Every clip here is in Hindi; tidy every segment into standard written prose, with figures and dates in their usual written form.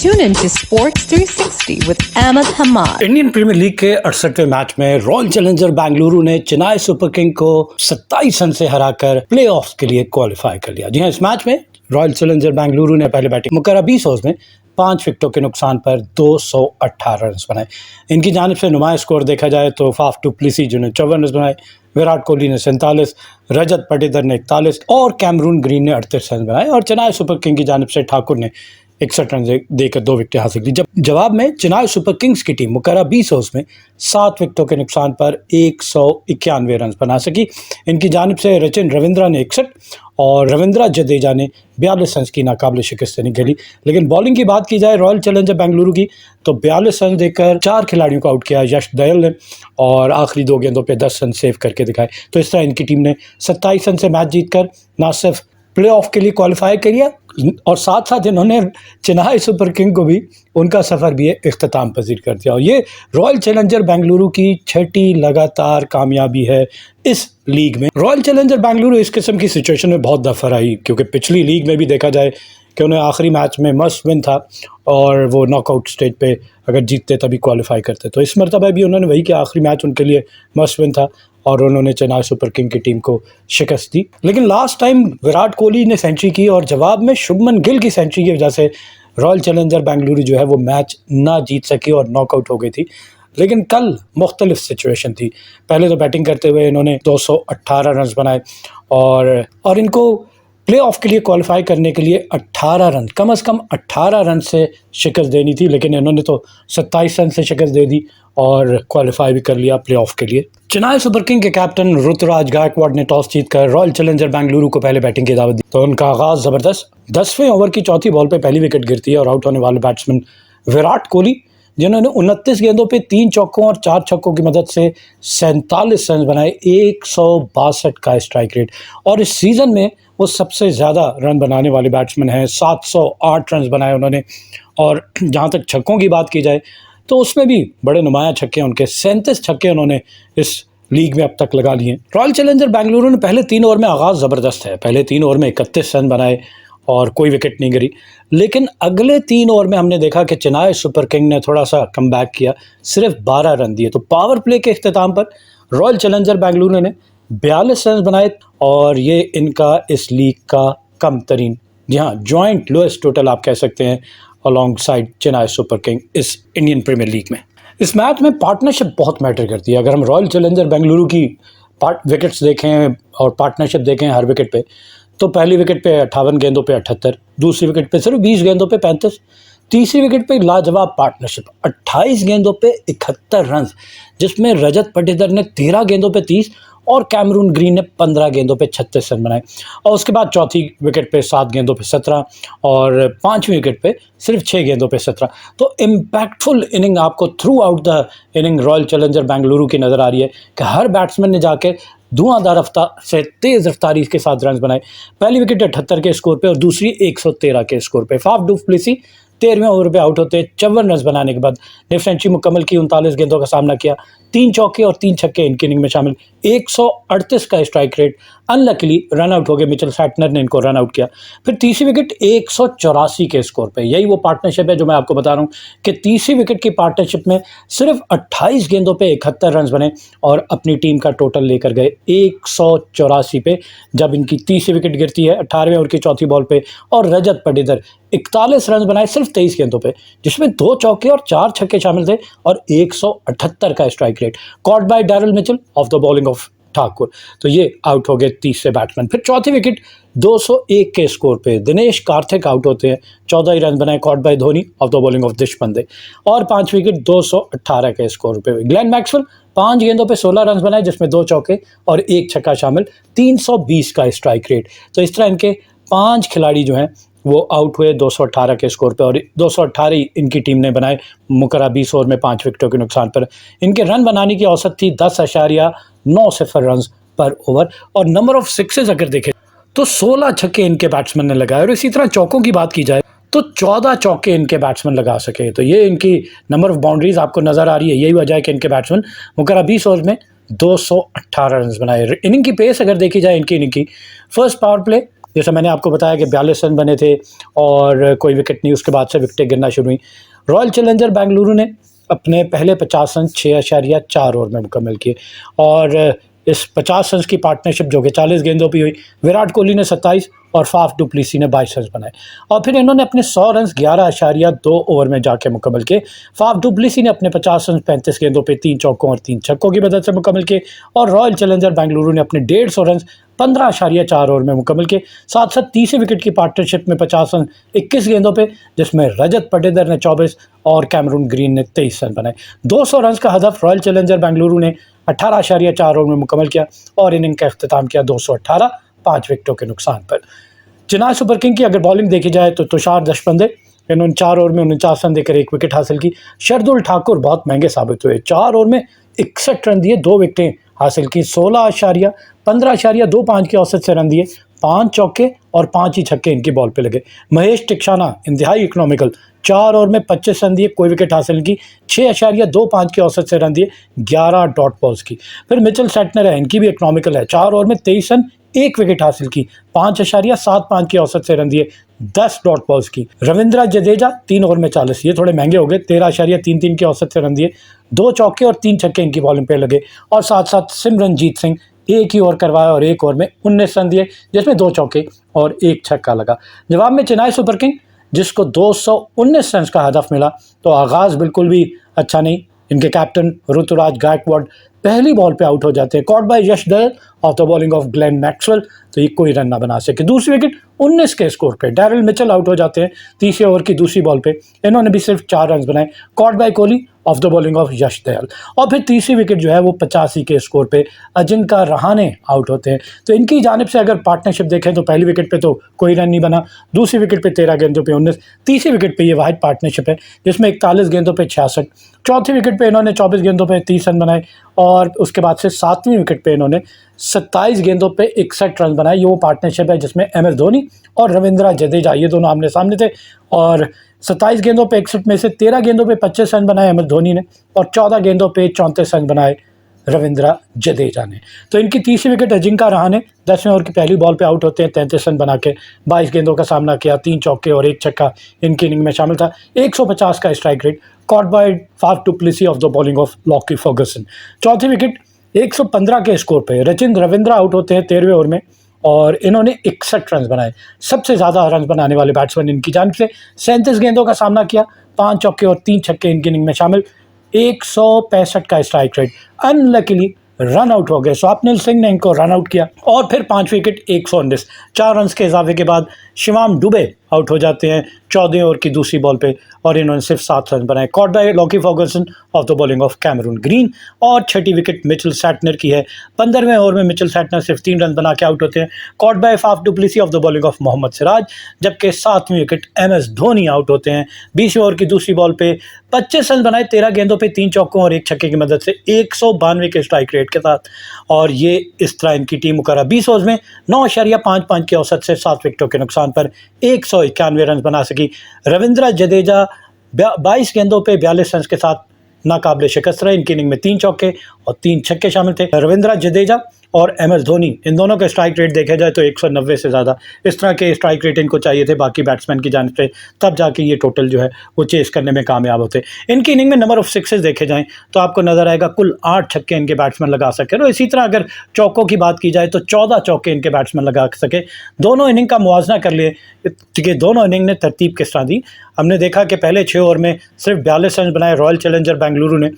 Tune into Sports 360 with Ahmed Hamad. Indian premier league के 68वें मैच में रॉयल चैलेंजर बेंगलुरु ने चेन्नई सुपर किंग को 27 रन से हराकर प्लेऑफ्स के लिए क्वालिफाई कर लिया। जी हां, इस मैच में रॉयल चैलेंजर बेंगलुरु ने पहले बैटिंग मुकर्रर 20 ओवर्स में 5 विकेटों के नुकसान पर 218 रन बनाए। इनकी जानिब से नुमाया स्कोर देखा जाए तो फाफ डु प्लेसी जिन्होंने 54 रन बनाए, विराट कोहली ने 47, रजत पाटीदार ने 41 और कैमरून ग्रीन ने 38 रन बनाए और चेन्नई सुपर किंग की जानिब से ठाकुर ने 61 रन देकर 2 विकेटें हासिल की। जब जवाब में चेन्नई सुपर किंग्स की टीम मुकर्रर 20 ओवर्स में 7 विकेटों के नुकसान पर 191 रन बना सकी। इनकी जानिब से सचिन रविंद्रा ने 61 और रविंद्रा जडेजा ने 42 रन की नाकाबिले शिकस्त नहीं खेली। लेकिन बॉलिंग की बात की जाए रॉयल चैलेंजर बेंगलुरु की तो 42 रन देकर 4 खिलाड़ियों को आउट किया यश दयाल ने और आखिरी 2 गेंदों पे 10 रन सेव करके दिखाए। तो इस तरह इनकी टीम ने 27 रन से मैच जीतकर न सिर्फ प्लेऑफ के लिए क्वालिफाई किया और साथ साथ इन्होंने चेन्नई सुपर किंग को भी उनका सफ़र भी इख्तिताम पजीर कर दिया। और ये रॉयल चैलेंजर बेंगलुरु की 6ठी लगातार कामयाबी है इस लीग में। रॉयल चैलेंजर बेंगलुरु इस किस्म की सिचुएशन में बहुत दफ़ा आई, क्योंकि पिछली लीग में भी देखा जाए कि उन्हें आखिरी मैच में मस्ट विन था और वो नॉकआउट स्टेज पे अगर जीतते तभी क्वालिफाई करते। तो इस मरतबा भी उन्होंने वही किया, आखिरी मैच उनके लिए मस्ट विन था और उन्होंने चेन्नई सुपर किंग की टीम को शिकस्त दी। लेकिन लास्ट टाइम विराट कोहली ने सेंचुरी की और जवाब में शुभमन गिल की सेंचुरी की वजह से रॉयल चैलेंजर बेंगलुरु जो है वो मैच ना जीत सकी और नॉकआउट हो गई थी। लेकिन कल मुख्तलिफ सिचुएशन थी। पहले तो बैटिंग करते हुए इन्होंने 218 रन बनाए और इनको प्ले ऑफ के लिए क्वालिफाई करने के लिए 18 रन कम से कम 18 रन से शिकस्त देनी थी, लेकिन इन्होंने तो 27 रन से शिकस्त दे दी और क्वालिफाई भी कर लिया प्ले ऑफ के लिए। चेन्नई सुपर किंग के कैप्टन ऋतुराज गायकवाड़ ने टॉस जीतकर रॉयल चैलेंजर बेंगलुरु को पहले बैटिंग की दावत दी। तो उनका आगाज जबरदस्त। 10वें ओवर की चौथी बॉल पर पहली विकेट गिरती है और आउट होने वाले बैट्समैन विराट कोहली, जिन्होंने 29 गेंदों पे 3 चौकों और 4 छक्कों की मदद से 47 रन बनाए, 162 का स्ट्राइक रेट और इस सीज़न में वो सबसे ज़्यादा रन बनाने वाले बैट्समैन हैं। 708 रन बनाए उन्होंने। और जहाँ तक छक्कों की बात की जाए तो उसमें भी बड़े नुमाया छक्के उनके 37 छक्के उन्होंने इस लीग में अब तक लगा लिए। रॉयल चैलेंजर बेंगलुरु ने पहले 3 ओवर में आगाज़ ज़बरदस्त है। पहले 3 ओवर में 31 रन बनाए और कोई विकेट नहीं गिरी। लेकिन अगले 3 ओवर में हमने देखा कि चेन्नई सुपर किंग ने थोड़ा सा कम बैक किया, सिर्फ 12 रन दिए। तो पावर प्ले के इख्तिताम पर रॉयल चैलेंजर बेंगलुरु ने 42 रन बनाए और ये इनका इस लीग का कम तरीन, जी हाँ, जॉइंट लोएस्ट टोटल आप कह सकते हैं along side Chennai super king इस इंडियन प्रीमियर लीग में। इस मैच में पार्टनरशिप बहुत मैटर करती है। अगर हम रॉयल चैलेंजर बेंगलुरु की विकेट्स देखें और पार्टनरशिप देखें हर विकेट पे, तो पहली विकेट पे 58 गेंदों पे 78, दूसरी विकेट पे सिर्फ 20 गेंदों पे 35, तीसरी विकेट पे लाजवाब पार्टनरशिप 28 गेंदों पे 71 रन, जिसमें रजत पाटीदार ने 13 गेंदों पे 30 और कैमरून ग्रीन ने 15 गेंदों पे 36 रन बनाए। और उसके बाद चौथी विकेट पे 7 गेंदों पे 17 और पांचवी विकेट पे सिर्फ 6 गेंदों पे 17। तो इम्पैक्टफुल इनिंग आपको through out the inning royal challenger Bengaluru की नज़र आ रही है कि हर बैट्समैन ने जाके धुआंधार रफ्तार से तेज़ रफ्तारी के साथ रन बनाए। पहली विकेट 78 के स्कोर पे और दूसरी 113 के स्कोर पे। फाफ डु प्लेसी 13वें ओवर पे आउट होते 54 रन बनाने के बाद ने सेंचुरी मुकम्मल की, 39 गेंदों का सामना किया, 3 चौके और 3 छक्के इनकी इनिंग में शामिल, 138 का strike rate. Unluckily run out हो गए, मिचेल सैटनर ने इनको रन आउट किया। फिर तीसरी विकेट 184 के स्कोर पे। यही वो पार्टनरशिप है जो मैं आपको बता रहा हूँ कि तीसरी विकेट की पार्टनरशिप में सिर्फ 28 गेंदों पे 71 रन बने और अपनी टीम का टोटल लेकर गए 184 पे, जब इनकी तीसरी विकेट गिरती है 18वें ओवर की चौथी बॉल पे और रजत पाटीदार 41 रन बनाए सिर्फ 23 गेंदों पे, जिसमें 2 चौके और 4 छक्के शामिल थे और 178 का strike rate. Caught bye Daryl Mitchell of the bowling of Thakur. तो ये आउट हो गए तीसरे बैट्समैन। फिर चौथी विकेट 201 के स्कोर पे दिनेश कार्तिक आउट होते हैं, 14 ही रन बनाए, caught bye Dhoni of the bowling of Deshpande. और 5 विकेट 218 के स्कोर पे ग्लेन मैक्सवेल 5 गेंदों पे 16 रन बनाए, जिसमें 2 चौके और 1 छक्का शामिल, 320 का स्ट्राइक रेट। तो इस तरह इनके 5 खिलाड़ी जो हैं वो आउट हुए 218 के स्कोर पे और 218 ही इनकी टीम ने बनाए मुकर्रर 20 ओवर में 5 विकेटों के नुकसान पर। इनके रन बनाने की औसत थी 10.90 रन पर ओवर और नंबर ऑफ सिक्सेस अगर देखें तो 16 छक्के इनके बैट्समैन ने लगाए और इसी तरह चौकों की बात की जाए तो 14 चौके इनके बैट्समैन लगा सके। तो ये इनकी नंबर ऑफ बाउंड्रीज आपको नजर आ रही है। यही वजह है कि इनके बैट्समैन मुकर्रर 20 ओवर में 218 रन बनाए। इनिंग की पेस अगर देखी जाए इनकी इनिंग की, फर्स्ट पावर प्ले जैसे मैंने आपको बताया कि 42 रन बने थे और कोई विकेट नहीं, उसके बाद से विकेटें गिरना शुरू हुई। रॉयल चैलेंजर बेंगलुरु ने अपने पहले 50 रन 6.4 ओवर में मुकम्मल किए और इस 50 रन की पार्टनरशिप जो कि 40 गेंदों पर हुई, विराट कोहली ने 27 और फाफ डु प्लेसी ने 22 रन बनाए और फिर इन्होंने अपने 100 रन 11.2 ओवर में जाके मुकम्मल किए। फाफ डु प्लेसी ने अपने 50 रन 35 गेंदों पे 3 चौकों और 3 छक्कों की मदद से मुकम्मल किए और रॉयल चैलेंजर बेंगलुरु ने अपने 150 रन 15.4 ओवर में मुकम्मल किए। साथ साथ तीसरे विकेट की पार्टनरशिप में 50 रन 21 गेंदों पे, जिसमें रजत पाटीदार ने 24 और कैमरून ग्रीन ने 23 रन बनाए। 200 रन का हदफ रॉयल चैलेंजर बेंगलुरु ने 18.4 ओवर में मुकम्मल किया और इनिंग का अख्तिताम किया 218 5 विकेटों के नुकसान पर। चेन्नई सुपर किंग की अगर बॉलिंग देखी जाए तो तुषार देशपांडे, इन्होंने 4 ओवर में 49 रन देकर 1 विकेट हासिल की। शार्दुल ठाकुर बहुत महंगे साबित हुए, 4 ओवर में 61 रन दिए, 2 विकेटें हासिल की। 15.25 की औसत से रन दिए, 5 चौके और 5 ही छक्के इनकी बॉल पे लगे। महेश टिक्साना इंतहाई इकोनॉमिकल, 4 ओवर में 25 रन दिए, कोई विकेट हासिल नहीं की। 6.25 की औसत से रन दिए, 11 डॉट बॉल्स की। फिर मिचेल सैटनर है, इनकी भी इकोनॉमिकल है, 4 ओवर में 23 रन, 1 विकेट हासिल की। 5.75 की औसत से रन दिए, 10 डॉट बॉल्स की। रविंद्र जडेजा 3 ओवर में 40, ये थोड़े महंगे हो गए, 13.33 की औसत से रन दिए, 2 चौके और 3 छक्के इनकी बॉलिंग पे लगे। और साथ साथ सिमरनजीत सिंह 1 ही ओवर करवाया और 1 ओवर में 19 रन दिए, जिसमें 2 चौके और 1 छक्का लगा। जवाब में चेन्नई सुपर किंग, जिसको 219 रन का हदफ मिला, तो आगाज़ बिल्कुल भी अच्छा नहीं। इनके कैप्टन ऋतुराज गायकवाड पहली बॉल पे आउट हो जाते हैं, caught bye Yash Dayal of the bowling of Glenn Maxwell, तो ये कोई रन ना बना सके। दूसरी विकेट 19 के स्कोर पे डैरिल मिचेल आउट हो जाते हैं तीसरे ओवर की दूसरी बॉल पे, इन्होंने भी सिर्फ 4 रन बनाए, caught by Kohli off the bowling of Yash Dayal. और फिर तीसरी विकेट जो है वो 85 के स्कोर पे अजिंक्य रहाणे आउट होते हैं। तो इनकी जानिब से अगर पार्टनरशिप देखें तो पहली विकेट पे तो कोई रन नहीं बना, दूसरी विकेट पे 13 गेंदों पे 19, तीसरी विकेट पे ये वाहिद पार्टनरशिप है जिसमें 41 गेंदों पे 66, चौथी विकेट पे इन्होंने 24 गेंदों पे 30 रन बनाए और उसके बाद से 7वीं विकेट पे इन्होंने 27 गेंदों पे 61 रन बनाए। ये वो पार्टनरशिप है जिसमें MS धोनी और रविंद्र जडेजा ये दोनों आमने सामने थे और 27 गेंदों पे 61 में से 13 गेंदों पे 25 रन बनाए MS धोनी ने और 14 गेंदों पे 34 रन बनाए रविंद्र जडेजा ने। तो इनकी तीसरी विकेट अजिंक्य रहाणे 10वें ओवर की पहली बॉल पे आउट होते हैं, 33 रन बना के 22 गेंदों का सामना किया, 3 चौके और 1 छक्का इनकी इनिंग में शामिल था। 150 का strike rate, caught by Faf du Plessis off the bowling of Lockie Ferguson. चौथी विकेट 115 के स्कोर पे रचिन रविंद्र आउट होते हैं 13वें ओवर में और इन्होंने 61 रन बनाए, सबसे ज़्यादा रन बनाने वाले बैट्समैन इनकी जानिब से। 37 गेंदों का सामना किया, 5 चौके और 3 छक्के इनकी इनिंग में शामिल। 165 का strike rate, unluckily run out हो गए, स्वप्निल सिंह ने इनको रन आउट किया और फिर 5 विकेट 119, 4 रन के इजाफे के बाद शिवम दुबे आउट हो जाते हैं 14 ओवर की दूसरी बॉल पे और इन्होंने सिर्फ 7 रन बनाए, caught by Lockie Ferguson off the bowling of Cameron Green. और छठी विकेट मिचेल सैटनर की है, 15वें ओवर में मिचेल सैटनर सिर्फ 3 रन बना के आउट होते हैं, caught by Faf du Plessis off the bowling of Mohammed Siraj. जबकि 7वीं विकेट MS धोनी आउट होते हैं 20वें ओवर की दूसरी बॉल पे, 25 रन बनाए 13 गेंदों पे 3 चौकों और 1 छक्के की मदद से 192 के स्ट्राइक रेट के साथ। और ये इस तरह इनकी टीम मुकर्रर 20 ओवर में 9.55 की औसत से 7 विकेटों के नुकसान पर 191 रन बना सकी। रविंद्र जडेजा 22 गेंदों पे 42 रन के साथ नाकाबिले शिकस्त रहे, इनकी इनिंग में 3 चौके और 3 छक्के शामिल थे। रविंद्र जडेजा और MS धोनी इन दोनों का स्ट्राइक रेट देखा जाए तो 190 से ज़्यादा इस तरह के स्ट्राइक रेट इनको चाहिए थे बाकी बैट्समैन की जानिब से, तब जाके ये टोटल जो है वो चेस करने में कामयाब होते। इनकी इनिंग में नंबर ऑफ सिक्सेस देखे जाएं तो आपको नज़र आएगा कुल 8 छक्के इनके बैट्समैन लगा सके। और इसी तरह अगर चौकों की बात की जाए तो 14 चौके इनके बैट्समैन लगा सके। दोनों इनिंग का मुआवजा कर लिए कि दोनों इनिंग ने तरतीब किस तरह दी। हमने देखा कि पहले 6 ओवर में सिर्फ 42 रन बनाए रॉयल चैलेंजर बेंगलुरु ने,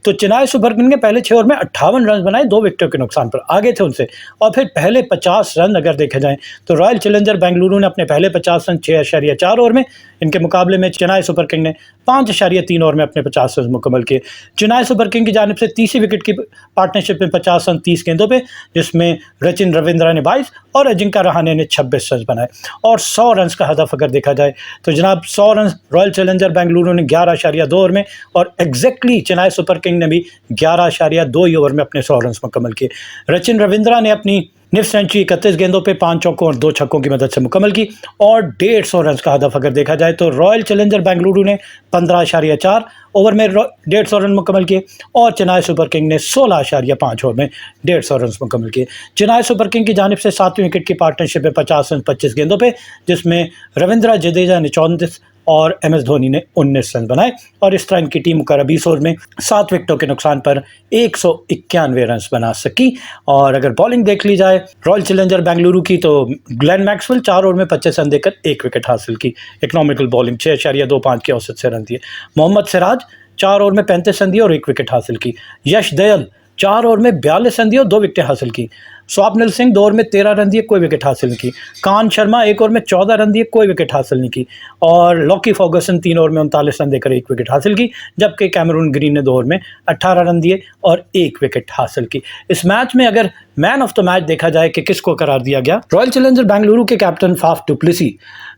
तो चेन्नई सुपर किंग ने पहले 6 ओवर में 58 रन बनाए, 2 विकेटों के नुकसान पर आगे थे उनसे। और फिर पहले 50 रन अगर देखे जाएं तो रॉयल चैलेंजर बेंगलुरु ने अपने पहले 50 रन 6.4 ओवर में, इनके मुकाबले में चेन्नई सुपर किंग ने 5.3 ओवर में अपने 50 रन मुकम्मल किए। चेन्नई सुपर किंग की जानिब से तीसरी विकेट की पार्टनरशिप में 50 रन 30 गेंदों पे, जिसमें रचिन रविंद्र ने 22 और अजिंक्य रहाणे ने 26 रन बनाए। और 100 रन का हदफ अगर देखा जाए तो जनाब 100 रन रॉयल चैलेंजर बेंगलुरु ने 11.2 ओवर में और एग्जैक्टली चेन्नई सुपर किंग ने भी 11.2 ओवर में अपने 100 रन मुकम्मल किए। रचिन रविंद्र ने अपनी निफ्ट सेंचुरी 31 गेंदों पे 5 चौकों और 2 छक्कों की मदद से मुकम्मल की और 150 रन का हदफ अगर देखा जाए तो रॉयल चैलेंजर बेंगलुरु ने 15.4 ओवर में 150 रन मुकम्मल किए और चेन्नई सुपर किंग ने 16.5 ओवर में 150 रन मुकम्मल किए। चेन्नई सुपर किंग की जानिब से 7वीं विकेट की पार्टनरशिप में 50 रन 25 गेंदों पे, जिसमें रविंद्र जडेजा ने 34 और एम एस धोनी ने 19 रन बनाए और इस तरह इनकी टीम मुकर्रर 20 ओवर में 7 विकेटों के नुकसान पर 191 रन बना सकी। और अगर बॉलिंग देख ली जाए रॉयल चैलेंजर बेंगलुरु की तो ग्लेन मैक्सवेल 4 ओवर में 25 रन देकर 1 विकेट हासिल की। इकोनॉमिकल बॉलिंग 6.25 के औसत से रन दिए। मोहम्मद सिराज 4 ओवर में 35 रन दिए और 1 विकेट हासिल की। यश दयाल 4 ओवर में 42 रन दिए और 2 विकेटें हासिल की। स्वप्निल सिंह 2 ओवर में 13 रन दिए, कोई विकेट हासिल नहीं की। कान शर्मा 1 ओवर में 14 रन दिए, कोई विकेट हासिल नहीं की। और लॉकी फर्गसन 3 ओवर में 39 रन देकर 1 विकेट हासिल की, जबकि कैमरून ग्रीन ने 2 ओवर में 18 रन दिए और 1 विकेट हासिल की। इस मैच में अगर मैन ऑफ द मैच देखा जाए कि किसको करार दिया गया, रॉयल चैलेंजर बेंगलुरु के कैप्टन फाफ डु प्लेसी,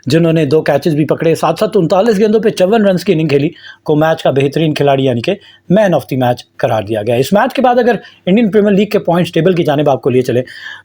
जिन्होंने 2 कैचेस भी पकड़े, साथ साथ 39 गेंदों पे 54 रन की इनिंग खेली, को मैच का बेहतरीन खिलाड़ी यानी कि मैन ऑफ द मैच करार दिया गया। इस मैच के बाद अगर इंडियन प्रीमियर लीग के पॉइंट्स टेबल की जानिब आपको लिए चले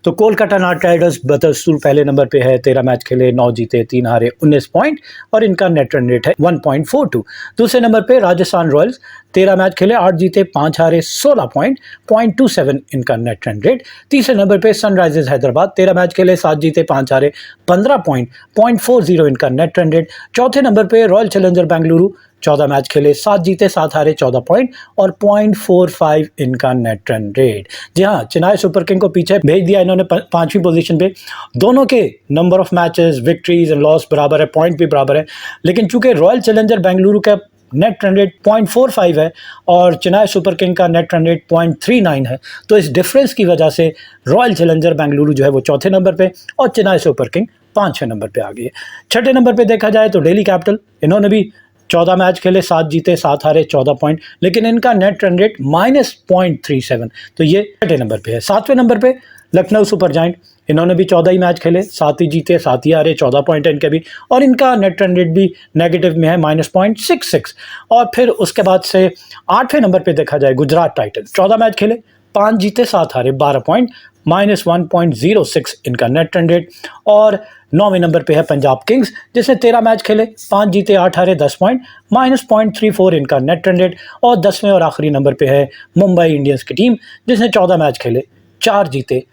तो कोलकाता नाइट राइडर्स बदस्तूर पहले नंबर पे है, 13 मैच खेले, 9 जीते, 3 हारे, 19 पॉइंट और इनका नेट रन रेट है 1.42। दूसरे नंबर पे राजस्थान रॉयल्स 13 मैच खेले, 8 जीते, 5 हारे, 16 पॉइंट, 0.27 इनका नेट रन रेट। तीसरे नंबर पे सनराइजर्स हैदराबाद 13 मैच खेले, 7 जीते, 5 हारे, 15 पॉइंट, 0.40 इनका नेट रन रेट। चौथे नंबर पे रॉयल चैलेंजर बेंगलुरु 14 मैच खेले, 7 जीते, 7 हारे, 14 पॉइंट और 0.45 इनका नेट रन रेट। जी हाँ, चेन्नई सुपर किंग को पीछे भेज दिया इन्होंने 5वीं पोजीशन पे। दोनों के number of matches, victories and loss बराबर है, पॉइंट भी बराबर है, लेकिन चूंकि रॉयल चैलेंजर बेंगलुरु का नेट रन रेट 0.45 है और चेन्नई सुपर किंग का नेट रन रेट 0.39 है, तो इस डिफरेंस की वजह से रॉयल चैलेंजर बेंगलुरु जो है वो चौथे नंबर पे और चेन्नई सुपर किंग 5वें नंबर पे आ गई है। छठे नंबर पे देखा जाए तो दिल्ली कैपिटल, इन्होंने भी 14 मैच खेले, 7 जीते, 7 हारे, 14 पॉइंट, लेकिन इनका नेट रन रेट -0.37, तो ये छठे नंबर पे है। 7वें नंबर पे लखनऊ सुपर जायंट, इन्होंने भी 14 ही मैच खेले, 7 ही जीते, 7 ही हारे, 14 पॉइंट है इनके भी, और इनका नेट रन रेट भी नेगेटिव में है -0.66। और फिर उसके बाद से 8वें नंबर पे देखा जाए गुजरात टाइटंस, 14 मैच खेले, 5 जीते, 7 हारे, 12 पॉइंट, -1.06 इनका नेट रन रेट। और 9वें नंबर पे है पंजाब किंग्स, जिसने 13 मैच खेले, 5 जीते, 8 हारे, 10 पॉइंट, -0.34 इनका नेट रन रेट। और 10वें और आखिरी नंबर पे है मुंबई इंडियंस की टीम, जिसने 14 मैच खेले, 4 जीते,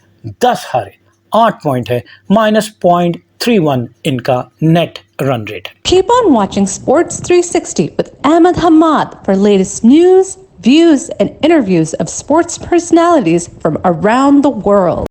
10 हारे, 8 पॉइंट है, -0.31 इनका net run rate. Keep on watching Sports 360 with Ahmed Hamad for latest news, views, and interviews of sports personalities from around the world.